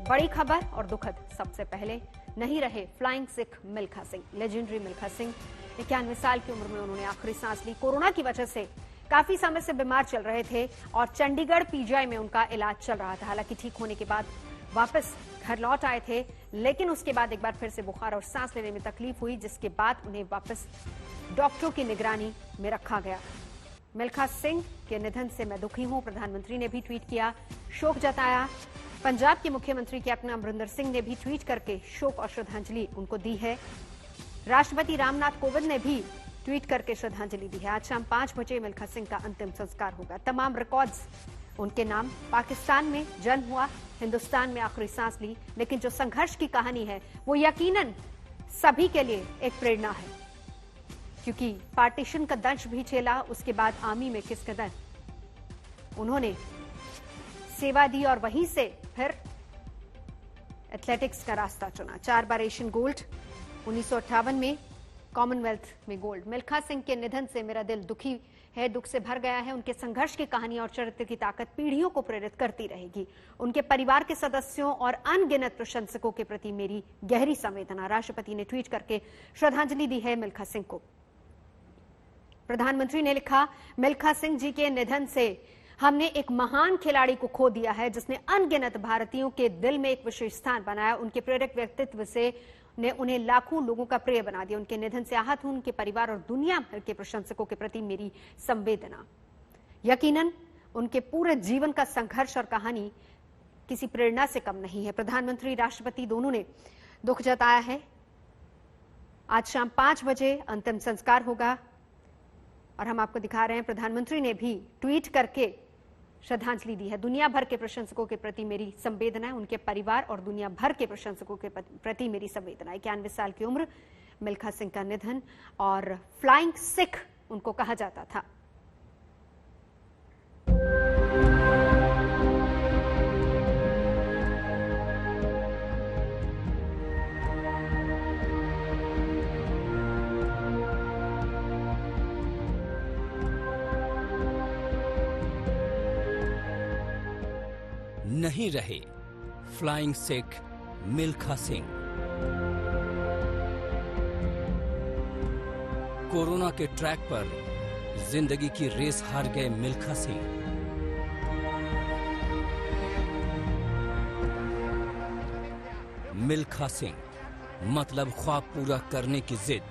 बड़ी खबर और दुखद सबसे पहले नहीं रहे फ्लाइंग सिख मिल्खा सिंह। लेजेंडरी मिल्खा सिंह 91 साल की उम्र में उन्होंने आखिरी सांस ली। कोरोना की वजह से काफी समय से बीमार चल रहे थे और चंडीगढ़ पीजीआई में उनका इलाज चल रहा था। हालांकि ठीक होने के बाद वापस घर लौट आए थे, लेकिन उसके बाद एक बार फिर से बुखार और सांस लेने में तकलीफ हुई, जिसके बाद उन्हें वापस डॉक्टरों की निगरानी में रखा गया। मिल्खा सिंह के निधन से मैं दुखी हूं। प्रधानमंत्री ने भी ट्वीट किया, शोक जताया। पंजाब के मुख्यमंत्री कैप्टन अमरिंदर सिंह ने भी ट्वीट करके शोक और श्रद्धांजलि उनको दी है। राष्ट्रपति रामनाथ कोविंद ने भी ट्वीट करके श्रद्धांजलि दी है। आज शाम 5 बजे मिल्खा सिंह का अंतिम संस्कार होगा। तमाम रिकॉर्ड्स उनके नाम। पाकिस्तान में जन्म हुआ, हिंदुस्तान में आखिरी सांस ली, लेकिन जो संघर्ष की कहानी है वो यकीनन सभी के लिए एक प्रेरणा है, क्योंकि पार्टीशन का दंश भी झेला, उसके बाद आर्मी में किस कदर उन्होंने सेवा दी और वहीं से फिर एथलेटिक्स का रास्ता चुना। 4 बार एशियन गोल्ड, 1958 में कॉमनवेल्थ में गोल्ड। मिल्खा सिंह के निधन से मेरा दिल दुखी है, दुख से भर गया है। उनके संघर्ष की कहानी और चरित्र की ताकत पीढ़ियों को प्रेरित करती रहेगी। उनके परिवार के सदस्यों और अनगिनत प्रशंसकों के प्रति मेरी गहरी संवेदना। राष्ट्रपति ने ट्वीट करके श्रद्धांजलि दी है मिल्खा सिंह को। प्रधानमंत्री ने लिखा, मिल्खा सिंह जी के निधन से हमने एक महान खिलाड़ी को खो दिया है, जिसने अनगिनत भारतीयों के दिल में एक विशेष स्थान बनाया। उनके प्रेरक व्यक्तित्व से ने उन्हें लाखों लोगों का प्रिय बना दिया। उनके निधन से आहत हूं। उनके परिवार और दुनिया भर के प्रशंसकों के प्रति मेरी संवेदना। यकीनन उनके पूरे जीवन का संघर्ष और कहानी किसी प्रेरणा से कम नहीं है। प्रधानमंत्री, राष्ट्रपति दोनों ने दुख जताया है। आज शाम 5 बजे अंतिम संस्कार होगा और हम आपको दिखा रहे हैं, प्रधानमंत्री ने भी ट्वीट करके श्रद्धांजलि दी है। दुनिया भर के प्रशंसकों के प्रति मेरी संवेदना है। उनके परिवार और दुनिया भर के प्रशंसकों के प्रति मेरी संवेदना। 91 साल की उम्र, मिल्खा सिंह का निधन, और फ्लाइंग सिख उनको कहा जाता था। नहीं रहे फ्लाइंग सिख मिल्खा सिंह। कोरोना के ट्रैक पर जिंदगी की रेस हार गए मिल्खा सिंह। मिल्खा सिंह मतलब ख्वाब पूरा करने की जिद।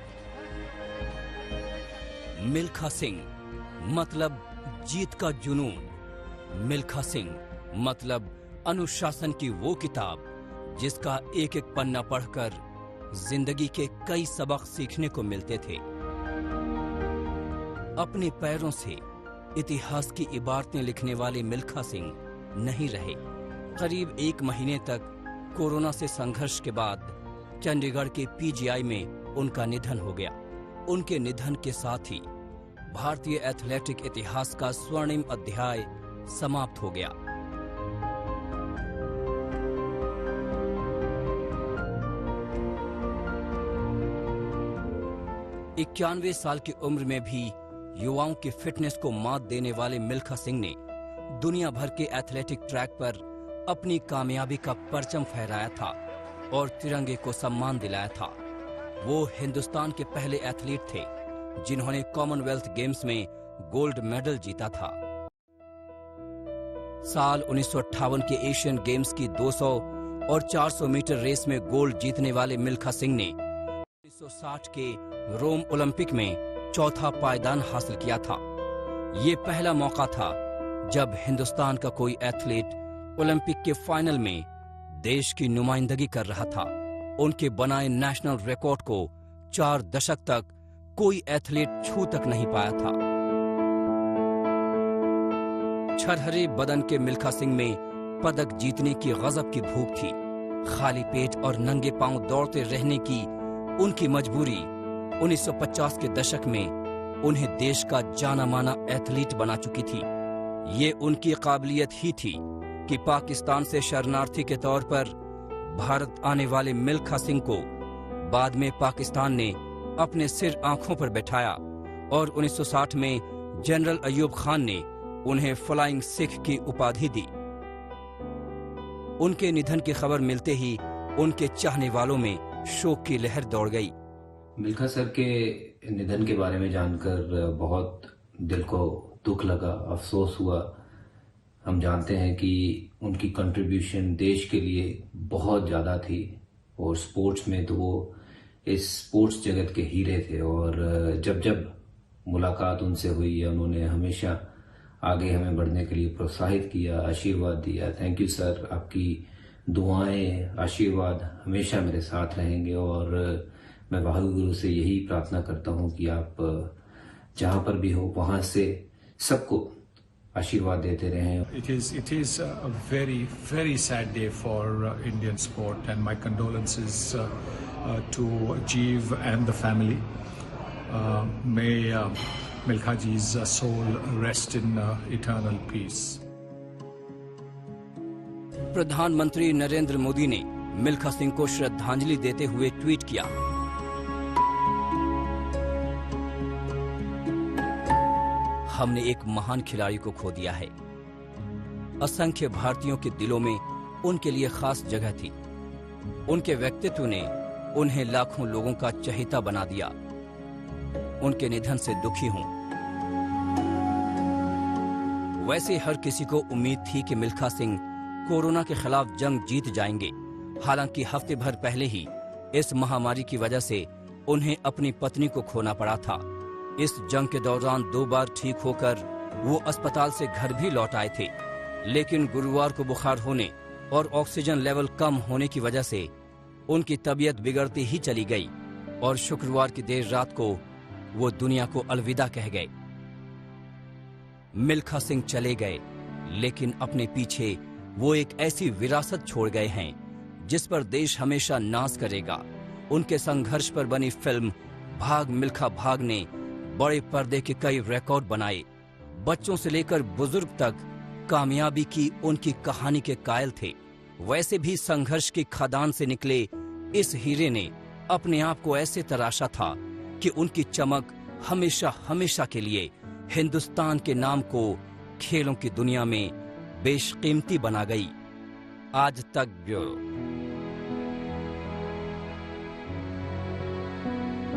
मिल्खा सिंह मतलब जीत का जुनून। मिल्खा सिंह मतलब अनुशासन की वो किताब जिसका एक एक पन्ना पढ़कर जिंदगी के कई सबक सीखने को मिलते थे। अपने पैरों से इतिहास की इबारतें लिखने वाले मिल्खा सिंह नहीं रहे। करीब 1 महीने तक कोरोना से संघर्ष के बाद चंडीगढ़ के पीजीआई में उनका निधन हो गया। उनके निधन के साथ ही भारतीय एथलेटिक इतिहास का स्वर्णिम अध्याय समाप्त हो गया। 91 साल की उम्र में भी युवाओं की फिटनेस को मात देने वाले मिल्खा सिंह ने दुनिया भर के एथलेटिक ट्रैक पर अपनी कामयाबी का परचम फहराया था और तिरंगे को सम्मान दिलाया था। वो हिंदुस्तान के पहले एथलीट थे जिन्होंने कॉमनवेल्थ गेम्स में गोल्ड मेडल जीता था। साल 1958 के एशियन गेम्स की 200 और 400 मीटर रेस में गोल्ड जीतने वाले मिल्खा सिंह ने 1960 के रोम ओलंपिक में चौथा पायदान हासिल किया था। ये पहला मौका था जब हिंदुस्तान का कोई एथलीट ओलंपिक के फाइनल में देश की नुमाइंदगी कर रहा था। उनके बनाए नेशनल रिकॉर्ड को 4 दशक तक कोई एथलीट छू तक नहीं पाया था। छरहरे बदन के मिल्खा सिंह में पदक जीतने की गजब की भूख थी। खाली पेट और नंगे पांव दौड़ते रहने की उनकी मजबूरी 1950 के दशक में उन्हें देश का जाना माना एथलीट बना चुकी थी। ये उनकी काबिलियत ही थी कि पाकिस्तान से शरणार्थी के तौर पर भारत आने वाले मिल्खा सिंह को बाद में पाकिस्तान ने अपने सिर आंखों पर बैठाया और 1960 में जनरल अयूब खान ने उन्हें फ्लाइंग सिख की उपाधि दी। उनके निधन की खबर मिलते ही उनके चाहने वालों में शोक की लहर दौड़ गई। मिल्खा सर के निधन के बारे में जानकर बहुत दिल को दुख लगा, अफसोस हुआ। हम जानते हैं कि उनकी कंट्रीब्यूशन देश के लिए बहुत ज़्यादा थी और स्पोर्ट्स में तो वो इस स्पोर्ट्स जगत के हीरे थे। और जब जब मुलाकात उनसे हुई है, उन्होंने हमेशा आगे हमें बढ़ने के लिए प्रोत्साहित किया, आशीर्वाद दिया। थैंक यू सर, आपकी दुआएं, आशीर्वाद हमेशा मेरे साथ रहेंगे और मैं वाहिगुरु से यही प्रार्थना करता हूं कि आप जहां पर भी हो वहां से सबको आशीर्वाद देते रहें। It is a very sad day for Indian sport, and my condolences to Jeev and the family. May Milkha ji's soul rest in eternal peace. प्रधानमंत्री नरेंद्र मोदी ने मिल्खा सिंह को श्रद्धांजलि देते हुए ट्वीट किया, हमने एक महान खिलाड़ी को खो दिया है। असंख्य भारतीयों के दिलों में उनके लिए खास जगह थी। उनके व्यक्तित्व ने उन्हें लाखों लोगों का चहेता बना दिया। उनके निधन से दुखी हूं। वैसे हर किसी को उम्मीद थी कि मिल्खा सिंह कोरोना के खिलाफ जंग जीत जाएंगे। हालांकि हफ्ते भर पहले ही इस महामारी की वजह से उन्हें अपनी पत्नी को खोना पड़ा था। इस जंग के दौरान 2 बार ठीक होकर वो अस्पताल से घर भी लौट आए थे, लेकिन गुरुवार को बुखार होने और ऑक्सीजन लेवल कम होने की वजह से उनकी तबीयत बिगड़ती ही चली गई और शुक्रवार की देर रात को वो दुनिया को अलविदा कह गए। मिल्खा सिंह चले गए, लेकिन अपने पीछे वो एक ऐसी विरासत छोड़ गए हैं जिस पर देश हमेशा नाज करेगा। उनके संघर्ष पर बनी फिल्म भाग मिल्खा भाग ने बड़े पर्दे के कई रिकॉर्ड बनाए। बच्चों से लेकर बुजुर्ग तक कामयाबी की उनकी कहानी के कायल थे। वैसे भी संघर्ष की खदान से निकले इस हीरे ने अपने आप को ऐसे तराशा था कि उनकी चमक हमेशा हमेशा के लिए हिंदुस्तान के नाम को खेलों की दुनिया में बेशकीमती बना गई। आज तक ब्यूरो।